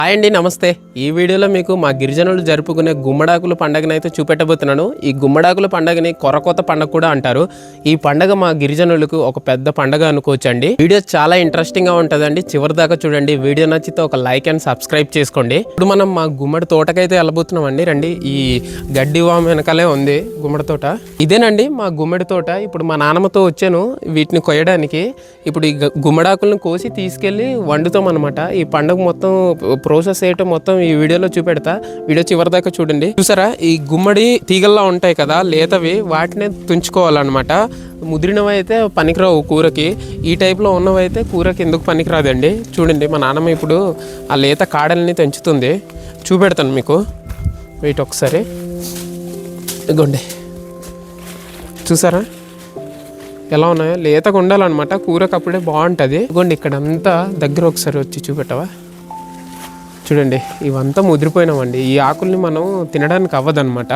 Hi అండి, నమస్తే. ఈ వీడియోలో మీకు మా గిరిజనులు జరుపుకునే గుమ్మడాకుల పండుగను అయితే చూపెట్టబోతున్నాను. ఈ గుమ్మడాకుల పండుగని కొరకోత పండుగ కూడా అంటారు. ఈ పండుగ మా గిరిజనులకు ఒక పెద్ద పండుగ అనుకోవచ్చండి. వీడియో చాలా ఇంట్రెస్టింగ్గా ఉంటుందండి, చివరి దాకా చూడండి. వీడియో నచ్చితే ఒక లైక్ అండ్ సబ్స్క్రైబ్ చేసుకోండి. ఇప్పుడు మనం మా గుమ్మడి తోటకైతే వెళ్ళబోతున్నాం అండి. రండి, ఈ గడ్డి వామ వెనకాలే ఉంది గుమ్మడి తోట. ఇదేనండి మా గుమ్మడి తోట. ఇప్పుడు మా నాన్నమ్మతో వచ్చాను వీటిని కొయ్యడానికి. ఇప్పుడు ఈ గుమ్మడాకులను కోసి తీసుకెళ్ళి వండుతాం అనమాట. ఈ పండుగ మొత్తం ప్రాసెస్ ఏంటో మొత్తం ఈ వీడియోలో చూపెడతా. వీడియో చివరి దాకా చూడండి. చూసారా, ఈ గుమ్మడి తీగల్లా ఉంటాయి కదా లేతవి, వాటినే తుంచుకోవాలన్నమాట. ముదిరినవి అయితే పనికిరావు కూరకి, ఈ టైప్లో ఉన్నవైతే కూరకి ఎందుకు పనికిరాదండి. చూడండి, మా నాన్నమ్మ ఇప్పుడు ఆ లేత కాడల్ని తెంచుతుంది. చూపెడతాను మీకు, వెయిట్ ఒకసారి. ఇదిగోండి, చూసారా ఎలా ఉన్నాయో? లేతగా ఉండాలన్నమాట, కూరకు అప్పుడే బాగుంటుంది. ఇదిగోండి, ఇక్కడంతా దగ్గర ఒకసారి వచ్చి చూపెట్టవా? చూడండి, ఇవంతా ముదిరిపోయినామండి. ఈ ఆకుల్ని మనం తినడానికి అవ్వదన్నమాట,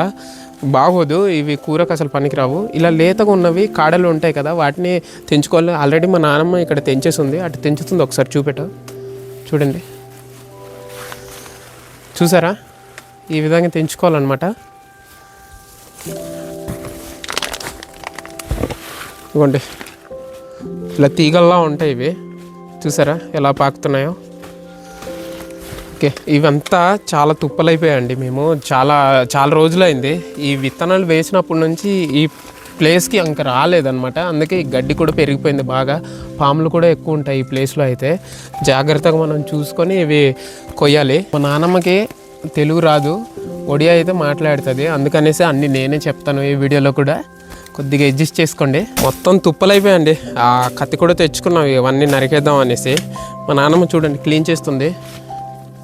బాగోదు. ఇవి కూరకు అసలు పనికిరావు. ఇలా లేతగా ఉన్నవి కాడలు ఉంటాయి కదా, వాటిని తెంచుకోవాలి. ఆల్రెడీ మా నాన్నమ్మ ఇక్కడ తెంచేసింది, అటు తెంచుతుంది. ఒకసారి చూపెట్టు. చూడండి, చూసారా? ఈ విధంగా తెంచుకోవాలన్నమాట. ఇవ్వండి, ఇలా తీగల్లా ఉంటాయి ఇవి. చూసారా ఎలా పాకుతున్నాయో? ఓకే, ఇవంతా చాలా తుప్పలైపోయాయండి. మేము చాలా రోజులైంది ఈ విత్తనాలు వేసినప్పటి నుంచి ఈ ప్లేస్కి అంక రాలేదన్నమాట. అందుకే ఈ గడ్డి కూడా పెరిగిపోయింది బాగా. పాములు కూడా ఎక్కువ ఉంటాయి ఈ ప్లేస్లో. అయితే జాగ్రత్తగా మనం చూసుకొని ఇవి కొయ్యాలి. మా నాన్నమ్మకి తెలుగు రాదు, ఒడియా అయితే మాట్లాడుతుంది. అందుకనేసి అన్నీ నేనే చెప్తాను ఈ వీడియోలో కూడా. కొద్దిగా అడ్జస్ట్ చేసుకోండి. మొత్తం తుప్పలైపోయాయండి. ఆ కత్తి కూడా తెచ్చుకున్నాం ఇవన్నీ నరికేద్దాం అనేసి. మా నాన్నమ్మ చూడండి క్లీన్ చేస్తుంది,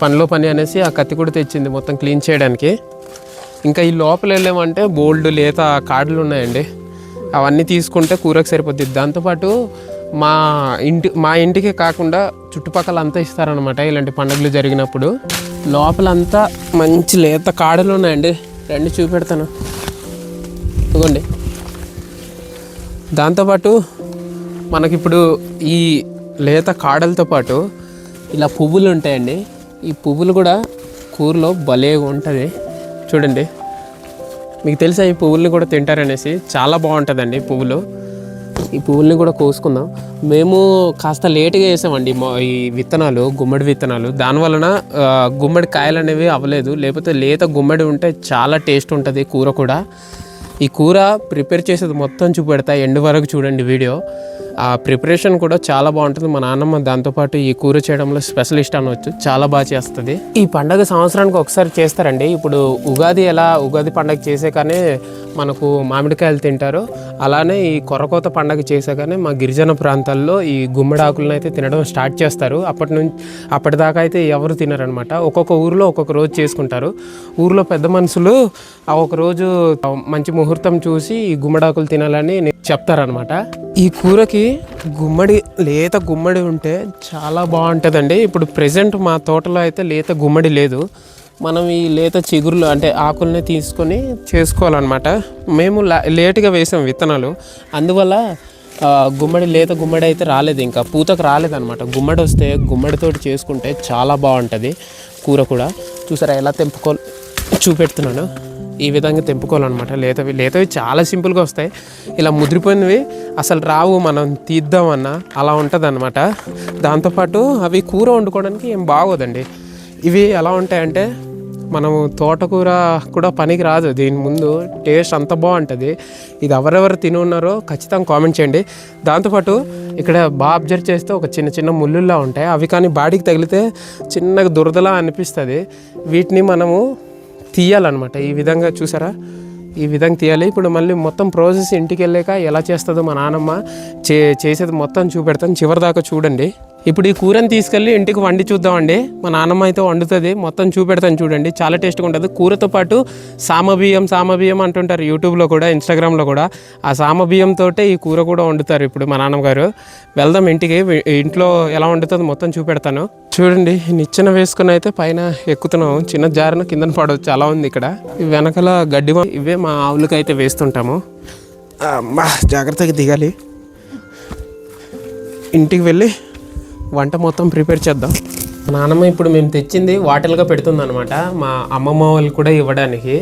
పనిలో పని అనేసి ఆ కత్తి కూడా తెచ్చింది మొత్తం క్లీన్ చేయడానికి. ఇంకా ఈ లోపల వెళ్ళామంటే బోల్డ్ లేత కాడలు ఉన్నాయండి, అవన్నీ తీసుకుంటే కూరకు సరిపోద్ది. దాంతోపాటు మా ఇంటికే కాకుండా చుట్టుపక్కల అంతా ఇస్తారనమాట ఇలాంటి పండుగలు జరిగినప్పుడు. లోపలంతా మంచి లేత కాడలు ఉన్నాయండి, రండి చూపెడతాను. ఇదిగోండి, దాంతోపాటు మనకిప్పుడు ఈ లేత కాడలతో పాటు ఇలా పువ్వులు ఉంటాయండి. ఈ పువ్వులు కూడా కూరలో భలే ఉంటుంది. చూడండి, మీకు తెలుసా ఈ పువ్వుల్ని కూడా తింటారనేసి? చాలా బాగుంటుందండి పువ్వులు. ఈ పువ్వుల్ని కూడా కోసుకుందాం. మేము కాస్త లేటుగా వేసామండి ఈ విత్తనాలు, గుమ్మడి విత్తనాలు. దానివలన గుమ్మడి కాయలు అనేవి అవ్వలేదు. లేకపోతే లేత గుమ్మడి ఉంటే చాలా టేస్ట్ ఉంటుంది కూర కూడా. ఈ కూర ప్రిపేర్ చేసేది మొత్తం చూపెడతా, ఎండ్ వరకు చూడండి వీడియో. ఆ ప్రిపరేషన్ కూడా చాలా బాగుంటుంది. మా నాన్నమ్మ దాంతోపాటు ఈ కూర చేయడంలో స్పెషలిస్ట్ అనవచ్చు, చాలా బాగా చేస్తుంది. ఈ పండగ సంవత్సరానికి ఒకసారి చేస్తారండి. ఇప్పుడు ఉగాది పండగ చేసే కానీ మనకు మామిడికాయలు తింటారు, అలానే ఈ కొరకోత పండగ చేసే కానీ మా గిరిజన ప్రాంతాల్లో ఈ గుమ్మడి ఆకులను అయితే తినడం స్టార్ట్ చేస్తారు. అప్పటిదాకా అయితే ఎవరు తినరనమాట. ఒక్కొక్క ఊరిలో ఒక్కొక్క రోజు చేసుకుంటారు. ఊరిలో పెద్ద మనుషులు ఆ ఒక రోజు మంచి ముహూర్తం చూసి ఈ గుమ్మడాకులు తినాలని చెప్తారనమాట. ఈ కూరకి లేత గుమ్మడి ఉంటే చాలా బాగుంటుందండి. ఇప్పుడు ప్రెజెంట్ మా తోటలో అయితే లేత గుమ్మడి లేదు. మనం ఈ లేత చిగురులు అంటే ఆకుల్ని తీసుకొని చేసుకోవాలన్నమాట. మేము లేటుగా వేసాం విత్తనాలు, అందువల్ల లేత గుమ్మడి అయితే రాలేదు, ఇంకా పూతకు రాలేదన్నమాట. గుమ్మడి వస్తే గుమ్మడితోటి చేసుకుంటే చాలా బాగుంటుంది కూర కూడా. చూసారా ఎలా చూపెడుతున్నాను? ఈ విధంగా తెంపుకోవాలన్నమాట. లేతవి చాలా సింపుల్గా వస్తాయి. ఇలా ముదిరిపోయినవి అసలు రావు, మనం తీద్దామన్నా అలా ఉంటుంది అన్నమాట. దాంతోపాటు అవి కూర వండుకోవడానికి ఏం బాగోదండి. ఇవి ఎలా ఉంటాయంటే మనము తోటకూర కూడా పనికి రాదు దీని ముందు. టేస్ట్ అంత బాగుంటుంది. ఇది ఎవరెవరు తిని ఉన్నారో ఖచ్చితంగా కామెంట్ చేయండి. దాంతోపాటు ఇక్కడ బాగా అబ్జర్వ్ చేస్తే ఒక చిన్న ముళ్ళుల్లా ఉంటాయి. అవి కానీ బాడీకి తగిలితే చిన్నగా దురదలా అనిపిస్తుంది. వీటిని మనము తీయాలన్నమాట. ఈ విధంగా చూసారా, ఈ విధంగా తీయాలి. ఇప్పుడు మళ్ళీ మొత్తం ప్రాసెస్ ఇంటికి వెళ్ళాక ఎలా చేస్తుందో మా నాన్నమ్మ చేసేది మొత్తం చూపెడతాను, చివరి దాకా చూడండి. ఇప్పుడు ఈ కూరని తీసుకెళ్ళి ఇంటికి వండి చూద్దామండి. మా నాన్నమ్మ అయితే వండుతుంది, మొత్తం చూపెడతాను చూడండి. చాలా టేస్ట్గా ఉంటుంది. కూరతో పాటు సామబియ్యం అంటుంటారు యూట్యూబ్లో కూడా, ఇన్స్టాగ్రామ్లో కూడా. ఆ సామబియ్యంతో ఈ కూర కూడా వండుతారు ఇప్పుడు మా నాన్నగారు. వెళ్దాం ఇంటికి, ఇంట్లో ఎలా వండుతుందో మొత్తం చూపెడతాను. చూడండి, నిచ్చెన వేసుకుని అయితే పైన ఎక్కుతున్నాం. చిన్న జారిన కిందన పడవచ్చు, అలా ఉంది ఇక్కడ. వెనకాల గడ్డి ఇవే మా ఆవులకి అయితే వేస్తుంటాము. జాగ్రత్తగా దిగాలి. ఇంటికి వెళ్ళి వంట మొత్తం ప్రిపేర్ చేద్దాం. నాన్నమ్మ ఇప్పుడు మేము తెచ్చింది వాటర్గా పెడుతుంది అనమాట, మా అమ్మమ్మ వాళ్ళు కూడా ఇవ్వడానికి.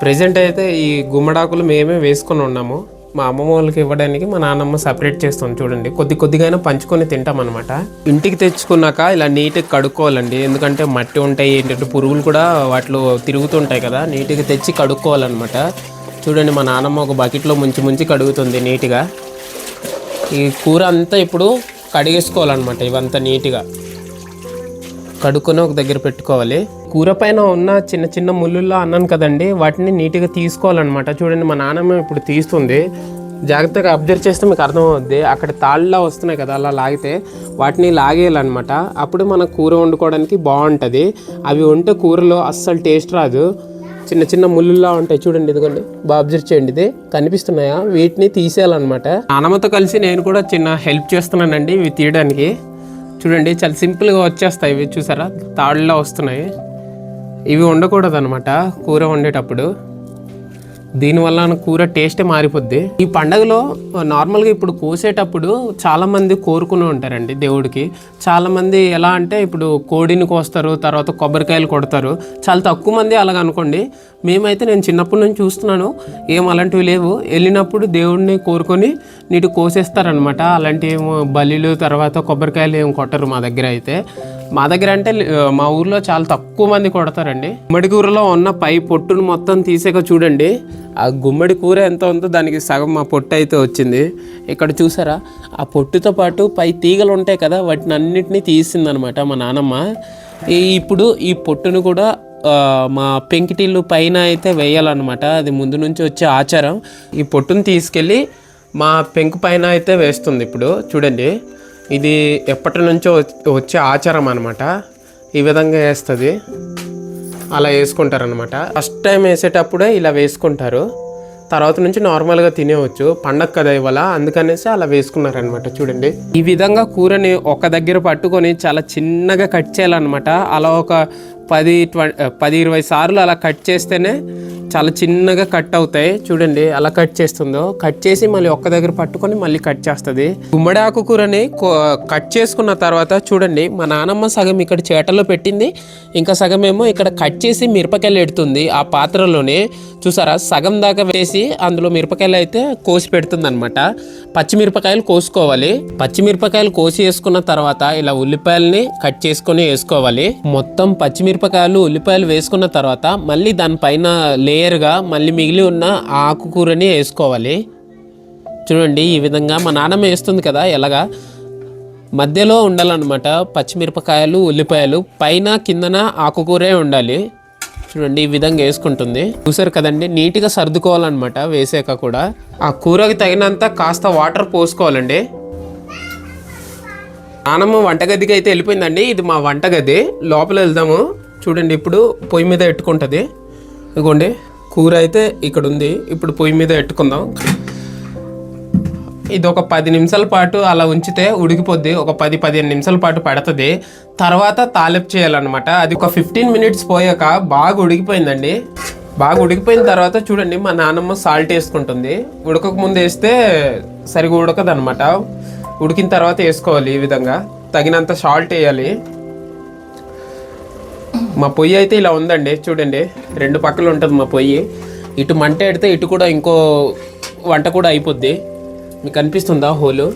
ప్రజెంట్ అయితే ఈ గుమ్మడాకులు మేమే వేసుకొని ఉన్నాము, మా అమ్మమ్మ వాళ్ళకి ఇవ్వడానికి మా నాన్నమ్మ సపరేట్ చేస్తుంది. చూడండి, కొద్దిగానే పంచుకొని తింటాం అనమాట. ఇంటికి తెచ్చుకున్నాక ఇలా నీట్గా కడుక్కోవాలండి, ఎందుకంటే మట్టి ఉంటాయి, ఏంటంటే పురుగులు కూడా వాటిలో తిరుగుతుంటాయి కదా, నీట్గా తెచ్చి కడుక్కోవాలన్నమాట. చూడండి, మా నాన్నమ్మ ఒక బకెట్లో ముంచి కడుగుతుంది నీట్గా. ఈ కూర అంతా ఇప్పుడు కడిగేసుకోవాలన్నమాట, ఇవంతా నీట్గా కడుక్కొని ఒక దగ్గర పెట్టుకోవాలి. కూర పైన ఉన్న చిన్న ముళ్ళుల్లో అన్నాను కదండి, వాటిని నీట్గా తీసుకోవాలన్నమాట. చూడండి, మా నాన్నమ్మ ఇప్పుడు తీస్తుంది. జాగ్రత్తగా అబ్జర్వ్ చేస్తే మీకు అర్థమవుద్ది, అక్కడ తాళ్ళలా వస్తున్నాయి కదా, అలా లాగితే వాటిని లాగేయాలన్నమాట. అప్పుడు మన కూర వండుకోవడానికి బాగుంటుంది. అవి ఉంటే కూరలో అస్సలు టేస్ట్ రాదు. చిన్న ముళ్ళులా ఉంటాయి చూడండి, ఇదిగోండి, బాగా అబ్జర్వ్ చేయండి, ఇది కనిపిస్తున్నాయా, వీటిని తీసేయాలన్నమాట. నాన్నమ్మతో కలిసి నేను కూడా చిన్న హెల్ప్ చేస్తున్నానండి ఇవి తీయడానికి. చూడండి, చాలా సింపుల్గా వచ్చేస్తాయి ఇవి, చూసారా, తాళ్ళలో వస్తున్నాయి. ఇవి ఉండకూడదు అనమాట కూర వండేటప్పుడు, దీనివల్ల కూర టేస్టే మారిపోద్ది. ఈ పండగలో నార్మల్గా ఇప్పుడు కోసేటప్పుడు చాలామంది కోరుకుని ఉంటారండి దేవుడికి. చాలామంది ఎలా అంటే ఇప్పుడు కోడిని కోస్తారు, తర్వాత కొబ్బరికాయలు కొడతారు. చాలా తక్కువ మంది అలాగ అనుకోండి. మేమైతే నేను చిన్నప్పటి నుంచి చూస్తున్నాను, ఏం అలాంటివి లేవు. వెళ్ళినప్పుడు దేవుడిని కోరుకొని నీటి కోసేస్తారనమాట. అలాంటి ఏమో బలిలు తర్వాత కొబ్బరికాయలు ఏం కొట్టరు మా దగ్గర అయితే. మా దగ్గర అంటే మా ఊర్లో చాలా తక్కువ మంది కొడతారండి. గుమ్మడి కూరలో ఉన్న పై పొట్టును మొత్తం తీసాక చూడండి, ఆ గుమ్మడి కూర ఎంత ఉందో దానికి సగం మా పొట్టు అయితే వచ్చింది. ఇక్కడ చూసారా, ఆ పొట్టుతో పాటు పై తీగలు ఉంటాయి కదా, వాటిని అన్నిటినీ తీసిందనమాట మా నాన్నమ్మ. ఇప్పుడు ఈ పొట్టును కూడా మా పెంకిటిల్లు పైన అయితే వేయాలన్నమాట, అది ముందు నుంచి వచ్చే ఆచారం. ఈ పొట్టును తీసుకెళ్ళి మా పెంకు పైన అయితే వేస్తుంది. ఇప్పుడు చూడండి, ఇది ఎప్పటి నుంచో వచ్చే ఆచారం అనమాట. ఈ విధంగా వేస్తుంది, అలా వేసుకుంటారనమాట. ఫస్ట్ టైం వేసేటప్పుడే ఇలా వేసుకుంటారు, తర్వాత నుంచి నార్మల్గా తినేవచ్చు. పండగ కదా ఇవాళ, అందుకనేసి అలా వేసుకున్నారనమాట. చూడండి, ఈ విధంగా కూరని ఒక దగ్గర పట్టుకొని చాలా చిన్నగా కట్ చేయాలన్నమాట. అలా ఒక 10-20 సార్లు అలా కట్ చేస్తేనే చాలా చిన్నగా కట్ అవుతాయి. చూడండి, అలా కట్ చేస్తుందో, కట్ చేసి మళ్ళీ ఒక్క దగ్గర పట్టుకొని మళ్ళీ కట్ చేస్తుంది. గుమ్మడి ఆకు కూరని కట్ చేసుకున్న తర్వాత చూడండి, మా నాన్నమ్మ సగం ఇక్కడ చేటలో పెట్టింది, ఇంకా సగం ఏమో ఇక్కడ కట్ చేసి మిరపకాయలు ఎడుతుంది ఆ పాత్రలోనే. చూసారా, సగం దాకా వేసి అందులో మిరపకాయలు అయితే కోసి పెడుతుంది అనమాట. పచ్చిమిరపకాయలు కోసుకోవాలి. పచ్చిమిరపకాయలు కోసి వేసుకున్న తర్వాత ఇలా ఉల్లిపాయలని కట్ చేసుకొని వేసుకోవాలి. మొత్తం పచ్చిమిరపకాయలు ఉల్లిపాయలు వేసుకున్న తర్వాత మళ్ళీ దానిపైన లేయర్గా మళ్ళీ మిగిలి ఉన్న ఆకుకూరని వేసుకోవాలి. చూడండి, ఈ విధంగా మా నాన్నమ్మ వేస్తుంది కదా, ఎలాగా మధ్యలో ఉండాలన్నమాట పచ్చిమిరపకాయలు ఉల్లిపాయలు, పైన కిందన ఆకుకూరే ఉండాలి. చూడండి, ఈ విధంగా వేసుకుంటుంది. చూసారు కదండి, నీట్గా సర్దుకోవాలన్నమాట. వేసాక కూడా ఆ కూరకి తగినంత కాస్త వాటర్ పోసుకోవాలండి. నానమ్మ వంటగదికి అయితే వెళ్ళిపోయిందండి. ఇది మా వంటగది, లోపల వెళ్దాము. చూడండి, ఇప్పుడు పొయ్యి మీద పెట్టుకుంటుంది. ఇదిగోండి, కూర అయితే ఇక్కడ ఉంది. ఇప్పుడు పొయ్యి మీద పెట్టుకుందాం. ఇది ఒక 10 నిమిషాల పాటు అలా ఉంచితే ఉడికిపోద్ది. ఒక 10-15 నిమిషాల పాటు పడుతుంది. తర్వాత తాలింపు చేయాలన్నమాట. అది ఒక 15 మినిట్స్ పోయాక బాగా ఉడికిపోయిందండి. బాగా ఉడికిపోయిన తర్వాత చూడండి, మా నాన్నమ్మ సాల్ట్ వేసుకుంటుంది. ఉడకక ముందు వేస్తే సరిగా ఉడకదనమాట. ఉడికిన తర్వాత వేసుకోవాలి. ఈ విధంగా తగినంత సాల్ట్ వేయాలి. మా పొయ్యి అయితే ఇలా ఉందండి. చూడండి, 2 పక్కలు ఉంటుంది మా పొయ్యి. ఇటు మంట పెడితే ఇటు కూడా ఇంకో వంట కూడా అయిపోద్ది. మీకు అనిపిస్తుందా హోలు?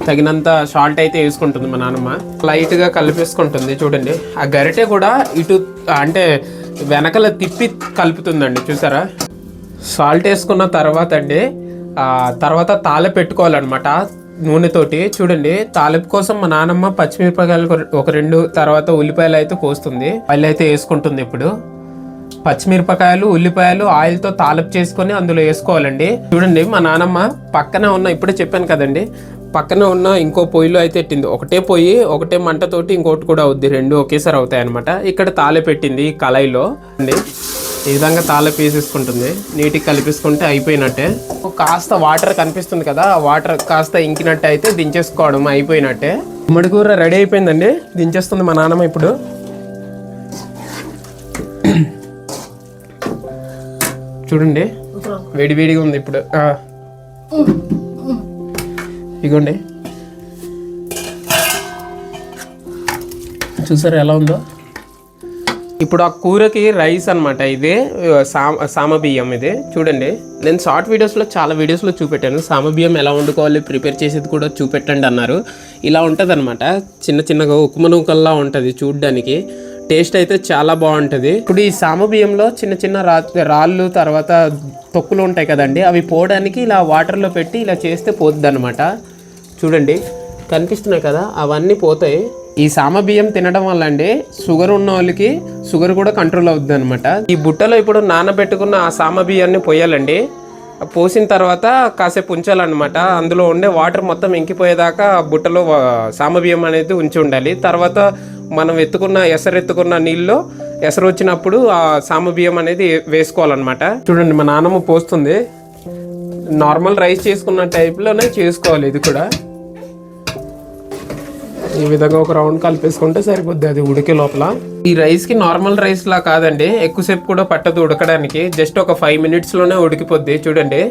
తగినంత సాల్ట్ అయితే వేసుకుంటుంది మా నాన్నమ్మ. లైట్గా కలిపేసుకుంటుంది. చూడండి, ఆ గరిటె కూడా ఇటు అంటే వెనకల తిప్పి కలుపుతుందండి. చూసారా, సాల్ట్ వేసుకున్న తర్వాత అండి తర్వాత తాలింపు పెట్టుకోవాలన్నమాట నూనెతోటి. చూడండి, తాలింపు కోసం మా నాన్నమ్మ పచ్చిమిరపకాయలు ఒక 2, తర్వాత ఉల్లిపాయలు అయితే కోస్తుంది. ఆయిల్ అయితే వేసుకుంటుంది. ఇప్పుడు పచ్చిమిరపకాయలు ఉల్లిపాయలు ఆయిల్తో తాలింపు చేసుకొని అందులో వేసుకోవాలండి. చూడండి, మా నాన్నమ్మ పక్కన ఉన్న, ఇప్పుడే చెప్పాను కదండి, పక్కన ఉన్న ఇంకో పొయ్యిలో అయితే పెట్టింది. ఒకటే పొయ్యి ఒకటే మంటతోటి ఇంకోటి కూడా అవుద్ది, 2 ఒకేసారి అవుతాయి అనమాట. ఇక్కడ తాలింపు పెట్టింది కళాయిలో అండి. ఈ విధంగా తాలింపు వేసేసుకుంటుంది. నీటికి కలిపేసుకుంటే అయిపోయినట్టే. కాస్త వాటర్ కనిపిస్తుంది కదా, ఆ వాటర్ కాస్త ఇంకినట్టు అయితే దించేసుకోవడం అయిపోయినట్టే. గుమ్మడి కూర రెడీ అయిపోయిందండి. దించేస్తుంది మా నాన్నమ్మ ఇప్పుడు. చూడండి, వేడివేడిగా ఉంది ఇప్పుడు. ఇగోండి, చూసారు ఎలా ఉందో. ఇప్పుడు ఆ కూరకి రైస్ అనమాట, ఇదే సామబియ్యం. ఇది చూడండి, నేను షార్ట్ వీడియోస్లో చాలా వీడియోస్లో చూపెట్టాను. సామబియ్యం ఎలా వండుకోవాలి, ప్రిపేర్ చేసేది కూడా చూపెట్టండి అన్నారు. ఇలా ఉంటుంది అనమాట, చిన్న చిన్నగా ఉక్మ నూకల్లా ఉంటుంది చూడ్డానికి. టేస్ట్ అయితే చాలా బాగుంటుంది. ఇప్పుడు ఈ సామబియ్యంలో చిన్న చిన్న రాళ్ళు తర్వాత తొక్కులు ఉంటాయి కదండి, అవి పోవడానికి ఇలా వాటర్లో పెట్టి ఇలా చేస్తే పోతుంది అనమాట. చూడండి కనిపిస్తున్నాయి కదా, అవన్నీ పోతాయి. ఈ సామబియ్యం తినడం వల్ల అండి షుగర్ ఉన్న వాళ్ళకి షుగర్ కూడా కంట్రోల్ అవుతుంది అనమాట. ఈ బుట్టలో ఇప్పుడు నానబెట్టుకున్న ఆ సామబియ్యాన్ని పోయాలండి. పోసిన తర్వాత కాసేపు ఉంచాలన్నమాట. అందులో ఉండే వాటర్ మొత్తం ఇంకిపోయేదాకా బుట్టలో సామబియ్యం అనేది ఉంచి ఉండాలి. తర్వాత మనం ఎసరెత్తుకున్న నీళ్ళలో ఎసరు వచ్చినప్పుడు ఆ సామబియ్యం అనేది వేసుకోవాలన్నమాట. చూడండి మా నాన్నమ్మ పోస్తుంది. నార్మల్ రైస్ చేసుకున్న టైప్లోనే చేసుకోవాలి ఇది కూడా. ఈ విధంగా ఒక రౌండ్ కలిపేసుకుంటే సరిపోద్ది అది ఉడికే లోపల. ఈ రైస్కి నార్మల్ రైస్ లా కాదండి, ఎక్కువసేపు కూడా పట్టదు ఉడకడానికి. జస్ట్ ఒక 5 minutesలోనే ఉడికిపోద్ది. చూడండి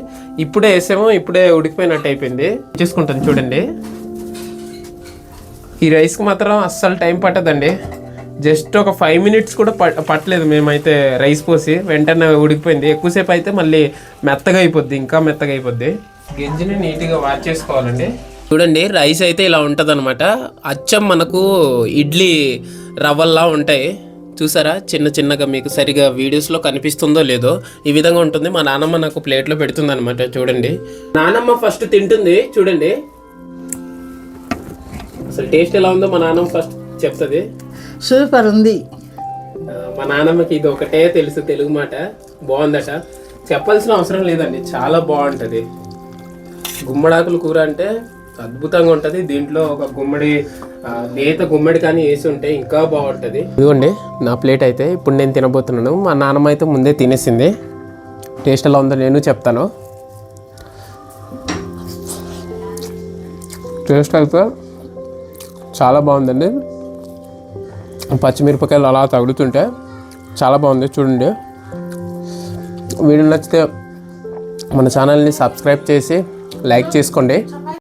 ఇప్పుడే వేసామో ఇప్పుడే ఉడికిపోయినట్టు అయిపోయింది. చేసుకుంటాను చూడండి. ఈ రైస్కి మాత్రం అస్సలు టైం పట్టదండి. జస్ట్ ఒక 5 minutes కూడా పట్టలేదు మేమైతే రైస్ పోసి, వెంటనే ఉడికిపోయింది. ఎక్కువసేపు అయితే మళ్ళీ మెత్తగా అయిపోద్ది, ఇంకా మెత్తగా అయిపోద్ది. గింజని నీట్గా వాష్ చేసుకోవాలండి. చూడండి రైస్ అయితే ఇలా ఉంటుంది అనమాట. అచ్చం మనకు ఇడ్లీ రవ్వల్లా ఉంటాయి చూసారా, చిన్న చిన్నగా. మీకు సరిగా వీడియోస్లో కనిపిస్తుందో లేదో, ఈ విధంగా ఉంటుంది. మా నాన్నమ్మ నాకు ప్లేట్లో పెడుతుంది అనమాట. చూడండి నానమ్మ ఫస్ట్ తింటుంది. చూడండి అసలు టేస్ట్ ఎలా ఉందో మా నాన్నమ్మ ఫస్ట్ చెప్తుంది. సూపర్ ఉంది. మా నాన్నమ్మకి ఇది ఒకటే తెలుసు తెలుగు మాట, బాగుందట. చెప్పాల్సిన అవసరం లేదండి, చాలా బాగుంటుంది. గుమ్మడాకుల కూర అంటే అద్భుతంగా ఉంటుంది. దీంట్లో ఒక లేత గుమ్మడి కానీ వేసి ఉంటే ఇంకా బాగుంటుంది. ఇదిగోండి నా ప్లేట్ అయితే ఇప్పుడు నేను తినబోతున్నాను. మా నాన్నమ్మ అయితే ముందే తినేసింది. టేస్ట్ ఎలా ఉందో నేను చెప్తాను. టేస్ట్ అయితే చాలా బాగుందండి. పచ్చిమిరపకాయలు అలా తగులుతుంటే చాలా బాగుంది. చూడండి వీడియో నచ్చితే మన ఛానల్ని సబ్స్క్రైబ్ చేసి లైక్ చేసుకోండి.